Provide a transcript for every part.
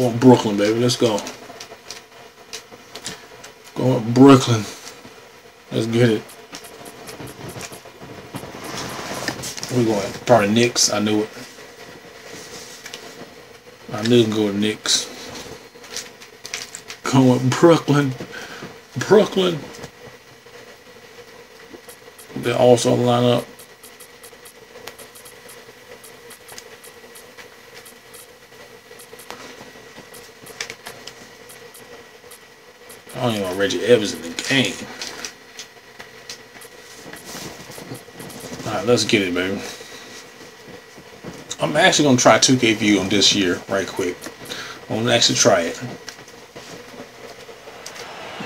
Going Brooklyn, baby. Let's go. Going Brooklyn. Let's get it. We're going probably Knicks. I knew it. I knew it can go to Knicks. Going Brooklyn. Brooklyn. They also line up. I don't even want Reggie Evans in the game. Alright, let's get it, baby. I'm actually going to try 2K View on this year, right quick. I'm going to actually try it.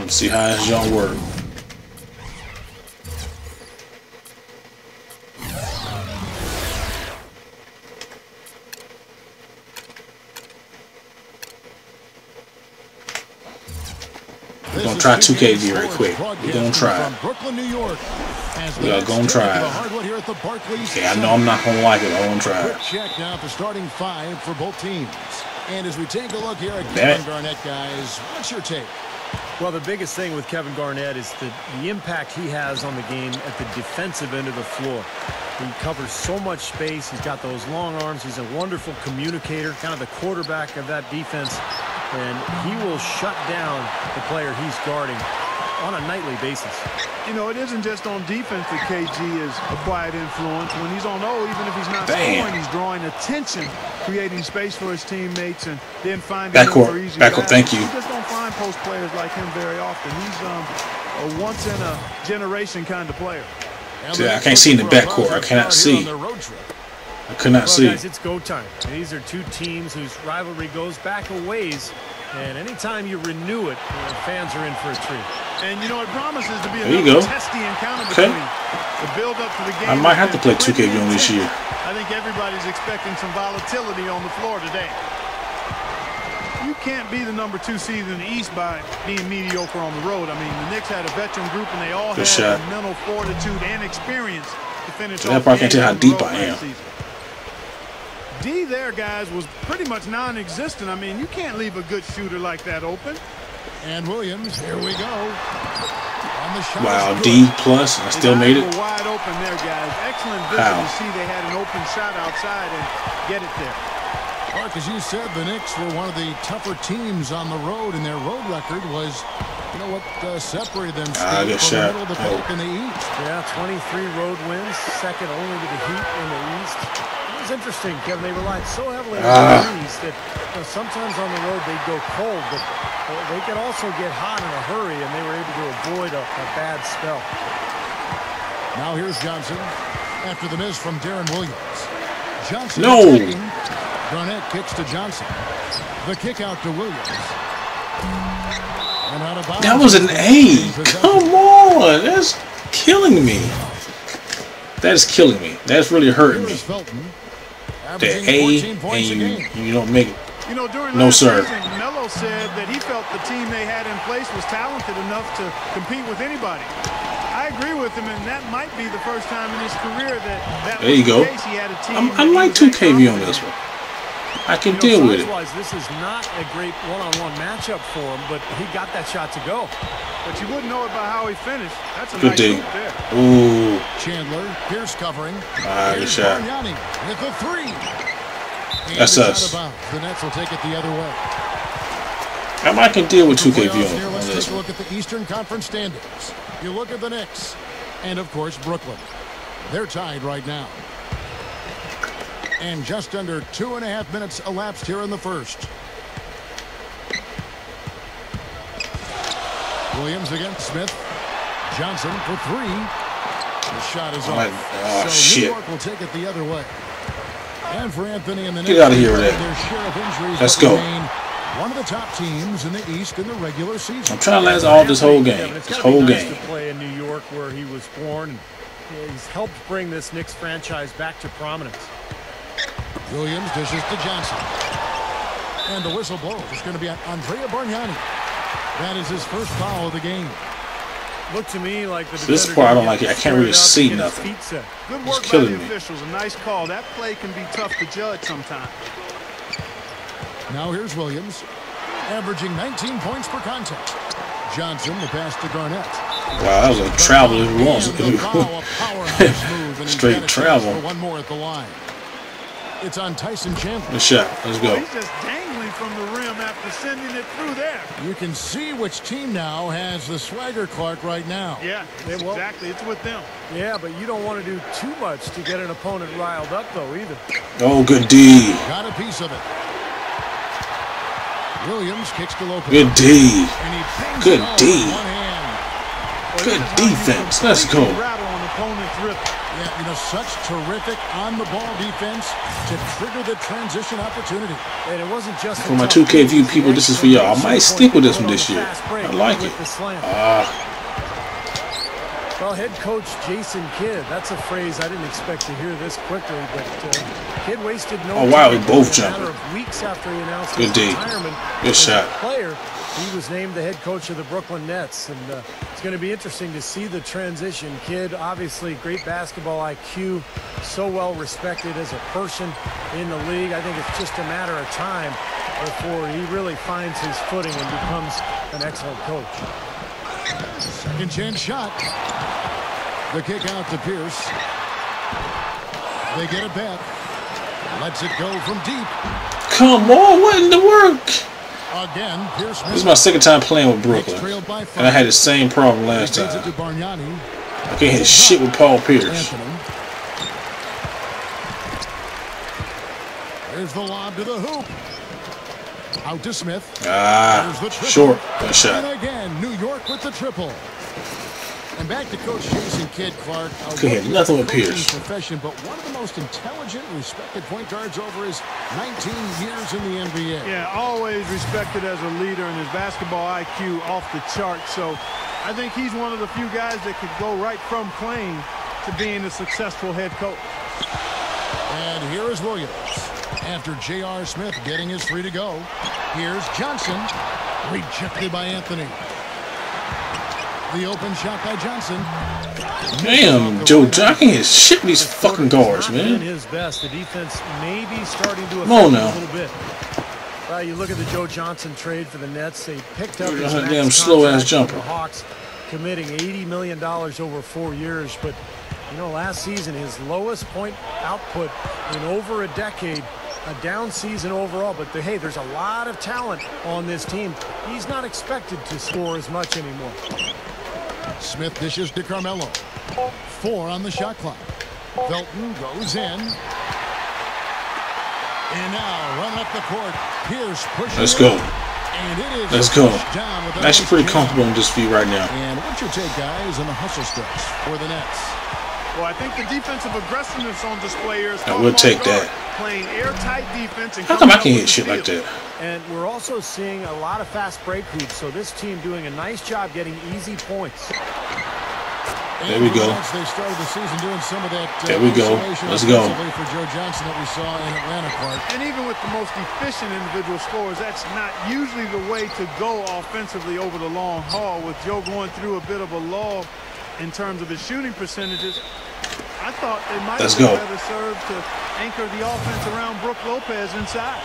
Let's see how it's going to work. We're going to try 2K View right quick. We're going to try it. We are going to try it. Okay, I know I'm not going to like it, but I want to try it. Check now the starting five for both teams. And as we take a look here at Kevin Garnett, guys, what's your take? Well, the biggest thing with Kevin Garnett is the impact he has on the game at the defensive end of the floor. He covers so much space. He's got those long arms. He's a wonderful communicator, kind of the quarterback of that defense. And he will shut down the player he's guarding on a nightly basis. You know, it isn't just on defense that KG is a quiet influence. When he's on O, even if he's not scoring, he's drawing attention, creating space for his teammates, and then finding backcourt. Backcourt, thank you. You just don't find post players like him very often. He's a once-in-a-generation kind of player. See, I can't see in the backcourt. I cannot see. I could not see. Guys, it's go time. These are two teams whose rivalry goes back a ways, and anytime you renew it, fans are in for a treat. And you know, it promises to be a testy encounter between the build-up to the game. I might have to play 2K View this year. I think everybody's expecting some volatility on the floor today. You can't be the #2 seed in the East by being mediocre on the road. I mean, the Knicks had a veteran group, and they all had mental fortitude and experience to finish off. I probably can't tell how deep I am. D there, guys, was pretty much non-existent. I mean, you can't leave a good shooter like that open. And Williams, here we go. Wow, D plus, I still made it. Wide open there, guys. Excellent vision to see they had an open shot outside and get it there. Mark, as you said, the Knicks were one of the tougher teams on the road, and their road record was, you know, what separated them from the middle of the pack in the East. Yeah, 23 road wins, second only to the Heat in the East. It was interesting, Kevin. They relied so heavily on the East that sometimes on the road they'd go cold, but they could also get hot in a hurry, and they were able to avoid a bad spell. Now here's Johnson after the miss from Darren Williams. Johnson attacking. Garnett kicks to Johnson. The kick out to Williams. And out of bounds. That was an A. Come on. That's killing me. That is killing me. That's really hurting me. The A and you don't make it. You know, during no, sir. Season, Melo said that he felt the team they had in place was talented enough to compete with anybody. I agree with him, and that might be the first time in his career that there you go. Case. He had a team I like 2K View on this one. I can deal with it. This is not a great one-on-one matchup for him, but he got that shot to go. But you wouldn't know it by how he finished. That's a good nice D. there. Ooh. Chandler, Pierce covering. Good shot. With the three. That's us. The Nets will take it the other way. I can deal with 2K View on Let's this take a one. look at the Eastern Conference standings. You look at the Knicks, and of course Brooklyn. They're tied right now. And just under 2.5 minutes elapsed here in the first. Williams against Smith. Johnson for three. The shot is off. Oh, so shit. New York will take it the other way. And for Anthony and the Get Knicks, out of here with that. Let's go. One of the top teams in the East in the regular season. I'm trying to last all this whole game. This whole game. To play in New York where he was born. He's helped bring this Knicks franchise back to prominence. Williams dishes to Johnson. And the whistle blows. It's going to be on Andrea Bargnani. That is his first foul of the game. Looked to me like the this part I don't like it. I can't really see nothing. Good work by the officials. A nice call. That play can be tough to judge sometimes. Now here's Williams, averaging 19 points per contact. Johnson, the pass to Garnett. Wow, that was a travel if it was. Straight travel. One more at the line. It's on Tyson Chandler. Good shot. Let's go. He's just dangling from the rim after sending it through there. You can see which team now has the swagger Clark right now. Yeah, exactly. It's with them. Yeah, but you don't want to do too much to get an opponent riled up, though, either. Oh, good D. Got a piece of it. Williams kicks to Lopez. Good D. Good D. Good defense. Let's go. Yeah, you know, such terrific on-the-ball defense to trigger the transition opportunity. And it wasn't just for my 2K view people, this is for y'all. I might stick with this one this year. I like it. Well, head coach Jason Kidd, that's a phrase I didn't expect to hear this quickly, but Kidd wasted no time. Oh, wow, we both jumping. jumping. Weeks after he announced his retirement. Good shot. Player, he was named the head coach of the Brooklyn Nets, and it's going to be interesting to see the transition. Kidd, obviously, great basketball IQ, so well respected as a person in the league. I think it's just a matter of time before he really finds his footing and becomes an excellent coach. Second chance shot. The kick out to Pierce. They get it back. Lets it go from deep. Come on, what in the work? Again, Pierce. This is my second time playing with Brooklyn, and I had the same problem last time. I can't hit shit with Paul Pierce. There's the lob to the hoop. Out to Smith. Short. Good shot. And again, New York with the triple. And back to Coach Jason Kidd, Clark. Couldn't hit nothing with Pierce. Profession, but one of the most intelligent, respected point guards over his 19 years in the NBA. Yeah, always respected as a leader, and his basketball IQ off the chart. So I think he's one of the few guys that could go right from playing to being a successful head coach. And here is Williams. After J.R. Smith getting his free to go, here's Johnson, rejected by Anthony. The open shot by Johnson. Damn, Joe Johnson is shit with these fucking guards, man. His best. The defense may be starting to affect a little bit. You look at the Joe Johnson trade for the Nets. They picked up his damn slow ass jumper. The Hawks, committing $80 million over 4 years, but you know, last season his lowest point output in over a decade. A down season overall, but hey, there's a lot of talent on this team. He's not expected to score as much anymore. Smith dishes to Carmelo. 4 on the shot clock. Felton goes in. And now running up the court. Pierce pushes. Let's go. And it is Let's go. I'm actually pretty comfortable in this view right now. And what's your take, guys, in the hustle stretch for the Nets? Well, I think the defensive aggressiveness on display here is I will take that. Playing airtight defense. And how come I can hit shit like that? And we're also seeing a lot of fast break hoops, so this team doing a nice job getting easy points. There we go. They started the season doing some of that. There we go. Let's go. For Joe Johnson that we saw in Atlanta, Clark. And even with the most efficient individual scorers, that's not usually the way to go offensively over the long haul. With Joe going through a bit of a lull in terms of his shooting percentages, I thought they might have better served to anchor the offense around Brook Lopez inside.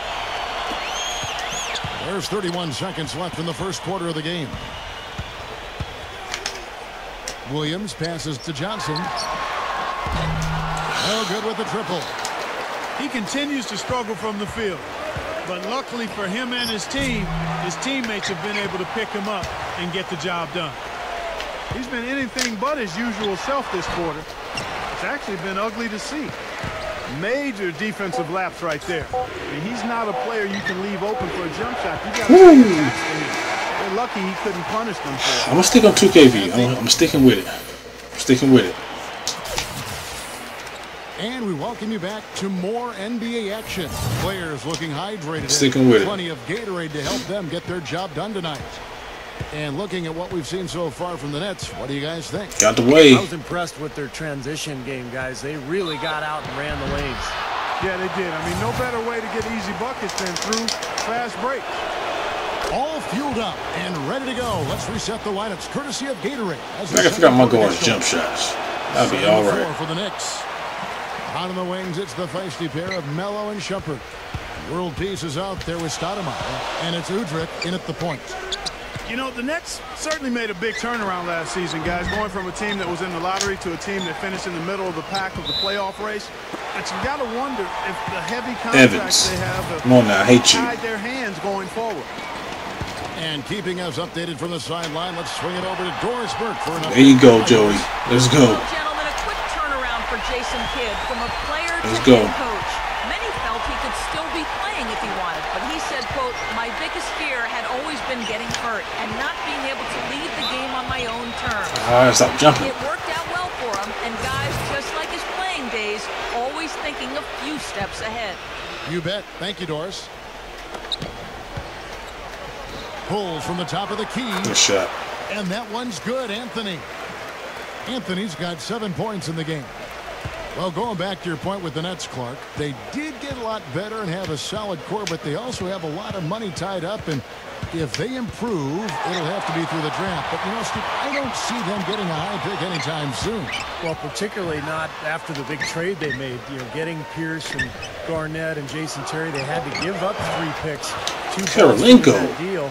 There's 31 seconds left in the first quarter of the game. Williams passes to Johnson. No good with the triple. He continues to struggle from the field, but luckily for him and his teammates have been able to pick him up and get the job done. He's been anything but his usual self this quarter. It's actually been ugly to see. Major defensive lapse right there. I mean, he's not a player you can leave open for a jump shot. You got to They're lucky he couldn't punish them for it. I'm gonna stick on 2KV. I'm sticking with it. I'm sticking with it. And we welcome you back to more NBA action. Players looking hydrated. Sticking with it. Plenty of Gatorade to help them get their job done tonight. And looking at what we've seen so far from the Nets, what do you guys think? Got the way. I was impressed with their transition game, guys. They really got out and ran the lanes. Yeah, they did. I mean, no better way to get easy buckets than through fast breaks. All fueled up and ready to go. Let's reset the lineups courtesy of Gatorade. I forgot my guard's jump shots. That'll be all right. For the Knicks. Out of the wings, it's the feisty pair of Melo and Shumpert. World Peace is out there with Stoudemire, and it's Udrich in at the point. You know, the Knicks certainly made a big turnaround last season, guys, going from a team that was in the lottery to a team that finished in the middle of the pack of the playoff race. But you got to wonder if the heavy contracts they have come on now, I hate you. tied their hands going forward. And keeping us updated from the sideline, let's swing it over to Westbrook for another. There you go, Joey. Let's go. Well, gentlemen, a quick turnaround for Jason Kidd from a player to head coach. Many felt he could still be playing if he wanted, but he said, quote, "My biggest fear had always been getting hurt and not being able to lead the game on my own terms." All right, stop jumping. It worked out well for him, and guys, just like his playing days, always thinking a few steps ahead. You bet. Thank you, Doris. Pulls from the top of the key. Good shot. And that one's good, Anthony. Anthony's got 7 points in the game. Well, going back to your point with the Nets, Clark, they did get a lot better and have a solid core, but they also have a lot of money tied up, and if they improve, it'll have to be through the draft. But, you know, Steve, I don't see them getting a high pick anytime soon. Well, particularly not after the big trade they made. You know, getting Pierce and Garnett and Jason Terry, they had to give up 3 picks. 2 Karolinko deal.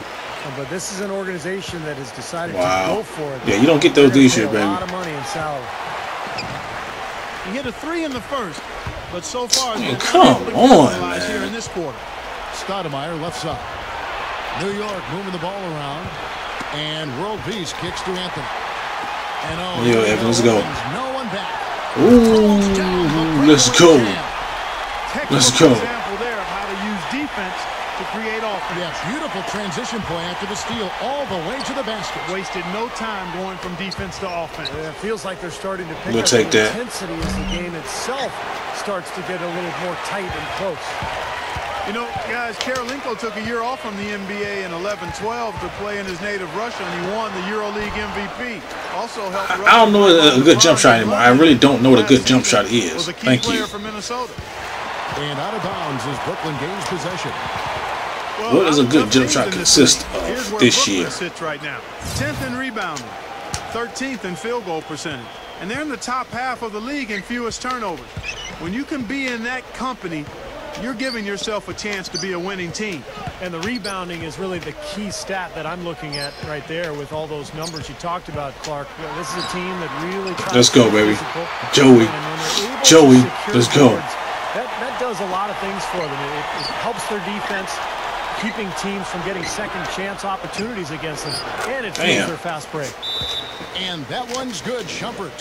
But this is an organization that has decided to go for it. Yeah, you don't get those this year, baby. A lot of money in salary. He hit a 3 in the first, but so far, come on, man. Here in this quarter. Stoudemire left side. New York moving the ball around, and World Peace kicks to Anthony. And yo, Evan, let's go. No one back. Ooh, let's go. Let's go. Example there of how to use defense to create offense. Yeah, beautiful transition play after the steal all the way to the basket. Wasted no time going from defense to offense. Yeah, it feels like they're starting to pick We'll up take that. intensity as the game itself starts to get a little more tight and close. You know, guys, Karolinko took a year off from the NBA in 11-12 to play in his native Russia, and he won the EuroLeague MVP. Also helped. I don't know a good jump shot anymore. I really don't know what a good jump shot is. Thank you. For Minnesota. And out of bounds as Brooklyn gains possession. Well, what does a good jump shot consist of this year? Sits right now. 10th in rebounding, 13th in field goal percentage, and they're in the top half of the league in fewest turnovers. When you can be in that company, you're giving yourself a chance to be a winning team. And the rebounding is really the key stat that I'm looking at right there with all those numbers you talked about, Clark. You know, this is a team that really tries let's go, baby. Joey, let's go. That does a lot of things for them. It helps their defense, keeping teams from getting second chance opportunities against them, and it fuels their fast break. And that one's good, Shumpert.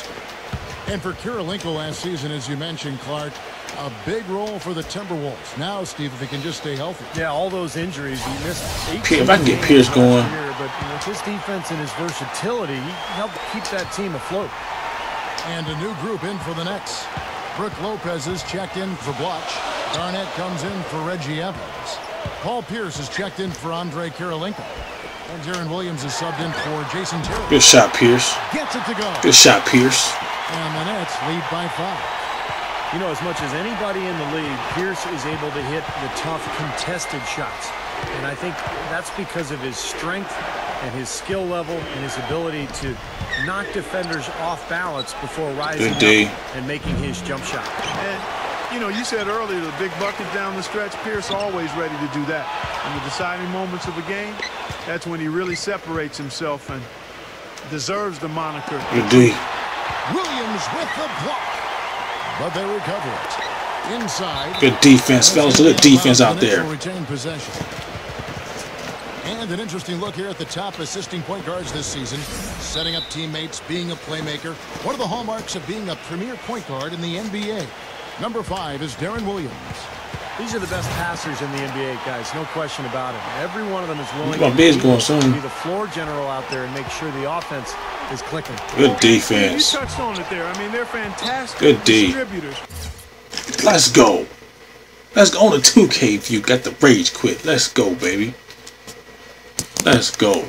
And for Karolinko last season, as you mentioned, Clark, a big role for the Timberwolves. Now, Steve, if he can just stay healthy. Yeah, all those injuries. He missed 8 if I can get Pierce going. Year, but with his defense and his versatility, he helped keep that team afloat. And a new group in for the Knicks. Brooke Lopez is checked in for Blotch. Garnett comes in for Reggie Evans. Paul Pierce is checked in for Andre Karolinko. And Darren Williams is subbed in for Jason Terry. Good shot, Pierce. Gets it to go. Good shot, Pierce. And the Nets lead by 5. You know, as much as anybody in the league, Pierce is able to hit the tough contested shots. And I think that's because of his strength and his skill level and his ability to knock defenders off balance before rising up and making his jump shot. And, you know, you said earlier the big bucket down the stretch. Pierce always ready to do that. In the deciding moments of a game, that's when he really separates himself and deserves the moniker. Good D. Williams with the block. But they recover it. Inside. Good defense, fellas. Good defense out there. Retain possession. And an interesting look here at the top assisting point guards this season. Setting up teammates, being a playmaker. One of the hallmarks of being a premier point guard in the NBA. Number 5 is Darren Williams. These are the best passers in the NBA, guys. No question about it. Every one of them is willing to be the floor general out there and make sure the offense is clicking. Good defense. You touched on it there. I mean, they're fantastic good distributors. Let's go. Let's go on the 2K if you got the rage quit. Let's go, baby. Let's go.